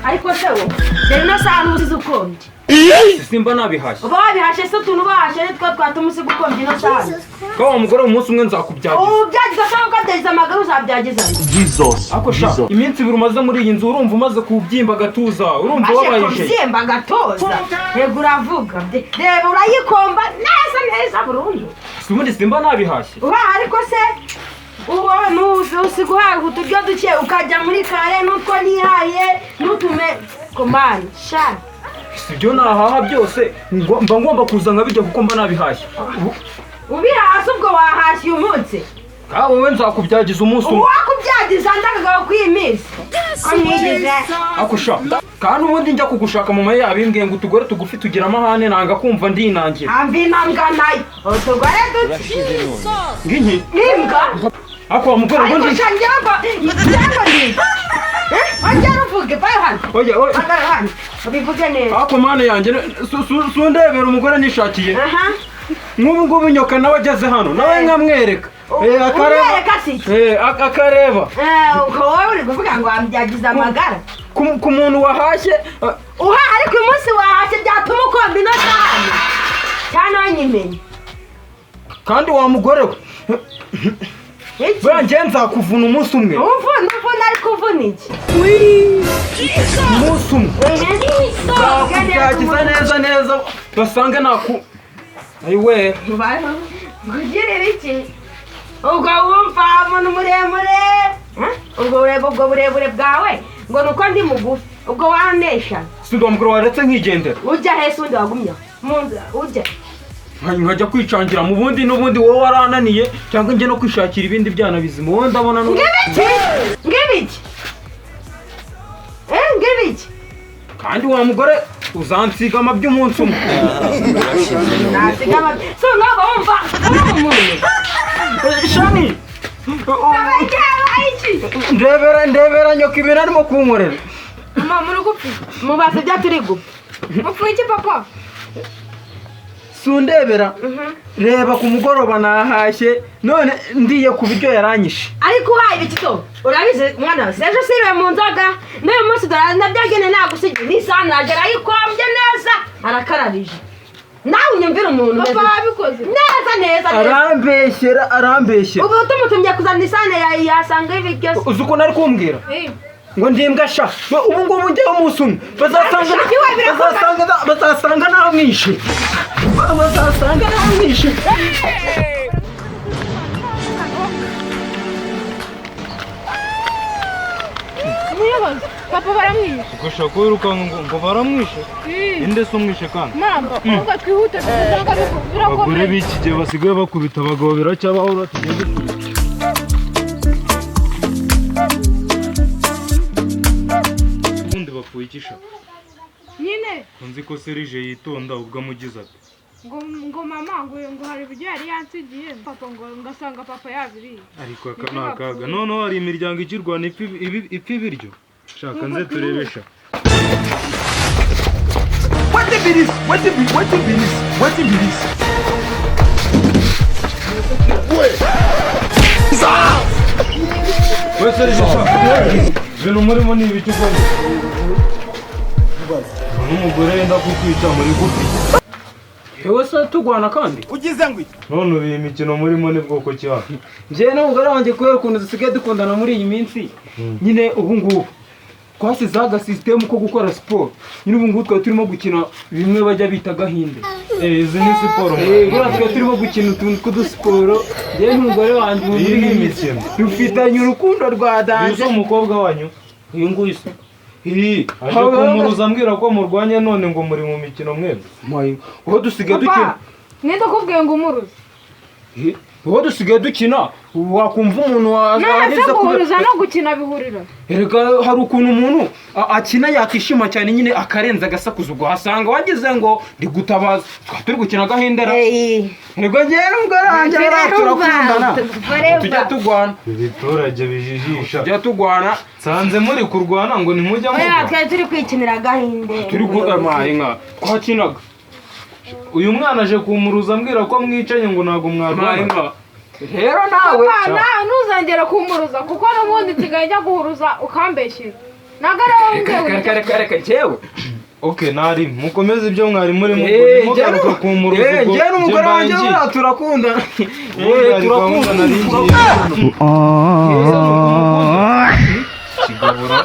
ariko se wo rero nasanga uzize ukonje simba nabihashye uba wabihashye se utuntu bahashye nitwo twatumusiga ukonje no sana ko wa mugore umunsi umwe nzakubyagiza ubyagiza cyangwa ukadeza amagara uzabyagiza Jesus. ako sha iminsi ibiri umaze muri iyi nzu urumva umaze kubyimba gatuza urumva wabayije kubyimba gatoza yego uravuga reba urayikomba neza burundu ubundi simba nabihashye ariko se wowe nusi guhaha uturyo duke ukajya muri kare n'utwo nihaye n'utume komani sha sibyo nahaha byose mba ngomba kuza nkabijya kuko mba nabihashye ubihase ubwo wahashye uyu munsi kawe wowe nzakubyagiza umunsi umwe wakubyagiza ndakagaho kw'iyi minsi ko mwigize ako sha kandi ubundi njya kugushaka mu maye yabimbwiye ngo utugore tugufi tugira amahane nanga kumva ndinangira ambinambwa nayo utugore duke nginki imbwa ako wa mugore ubundi ariko shangira ngo ndiza ongera uvuge bayo hano oya agara hano ubivuge neza ako mane yanjye sundebera umugore nishakiye nk'ubu ngubu nyoka nawe ageze hano nawe nkamwereka akareba wowe uri kuvuga ngo wambyagiza amagara ku muntu wahashye ariko uyu munsi wahashye byatuma ukomba ino cyane cyane wanyimenye kandi wa mugore we buriya nzakuvuna umunsi umwe uvuna ariko uvuna iki umunsi umwe nzakubyagiza neza basange ayiwe ngugirire iki ubwo wumva umuntu muremure ubwo burebure bwawe ngo ni uko ndi mugufi ubwo wanesha si uwo mugore waretse nkigendera ujya hese undi wagumya mu nzira ujya nkajya kwicangira mu bundi n'ubundi wowe warananiye cyangwa njye no kwishakira ibindi byana bizima wowe ndabona ngibiki kandi wa mugore uzansiga amabyi umunsi umwe nasiga amabyi so ntabwo wumva shani ndebera nyoka ibintu arimo kunkorera muri gupfa mubaze ibyo turi gupfa mupfuye iki papa sundebera reba ku mugoroba nahashye none ndiye ku biryo yaranyishe ariko uhaye ibikito urabizi mwana wese ejo siriwe mu nzoga n'uyu munsi ndabyagene nagusigiye n'isaha nagera ayikombye neza arakarabije nawe unyumvira umuntu papa wabikoze neza arambeshyera ubu tumutumye kuzana isahane yasanga ibiryo uzi uko nari kumbwira ngo ndimbwa sha ubu ngubu njyewe umunsi umwe bazasanga namwishe umuyobozi papa baramwishe ugashaka ko wirukanka ngo baramwishe inde se umwishe kandi mama ahubwo twihute dusanga birakomeye abagore b'iki gihe basigaye bakubita abagabo biracyabaho tugende ubundi bapfuye ikisha nyine nzi ko serije yitonda ubwo amugize ati ngo mama ngo hari ibiryo yari yansigiye papa ngo ngasanga papa yabiriye ariko aka ni akaga noneho hari imiryango ikirwana ipfa ibiryo shaka nze turebesha we serije shaka ibintu murimo ni ibiki ugomba n'umugore yenda kukwica muri gufi yewe se tugwana kandi Ugize ngo iki? none ubu iyi mikino murimo ni bwoko cyane njyewe n'umugore wanjye kubera ukuntu dusigaye dukundana muri iyi minsi nyine ubu ngubu twashyizeho agasisitemu ko gukora siporo nyine ubu ngubu twari turimo gukina bimwe bajya bita gahinde izi ni siporo buriya twari turimo gukina utuntu tw'udusiporo njyewe n'umugore wanjye ubu muri iyi mikino dufitanye urukundo rwa danje umukobwa wanyu uyu nguyu se aje kumuruza ambwira ko murwanya none ngo muri mu mikino mwebwe wowe dusigaye dukina ninde ukubwiye ngo umuruze wowe dusigaye dukina wakumva umuntu wageze guhuriza no gukina bihurira erega hari ukuntu umuntu akina yakishima cyane nyine akarenza agasakuza ubwo hasanga wagize ngo ndi gutabaza twari turi gukina gahindera erega njyewe n'umugore wanjye turakundana tujya turwana ibiturage bijijisha tujya turwana nsanze muri kurwana ngo nimujya murwana twari turi kwikinira gahinde turi kugamaye inka twakinaga uyu mwana aje kumuruza ambwira ko mwicanye ngo ntabwo mwarwana rero nawe ntuzongera kumuruza kuko n'ubundi nsigaye njya guhuruza ukambeshyira ntabwo ari wowe reka reka njyewe Okay, nari mukomeze ibyo mwari muri mugaruka ku murugo. Njye n'umugore wanjye turakundana. Turakundana kigabura.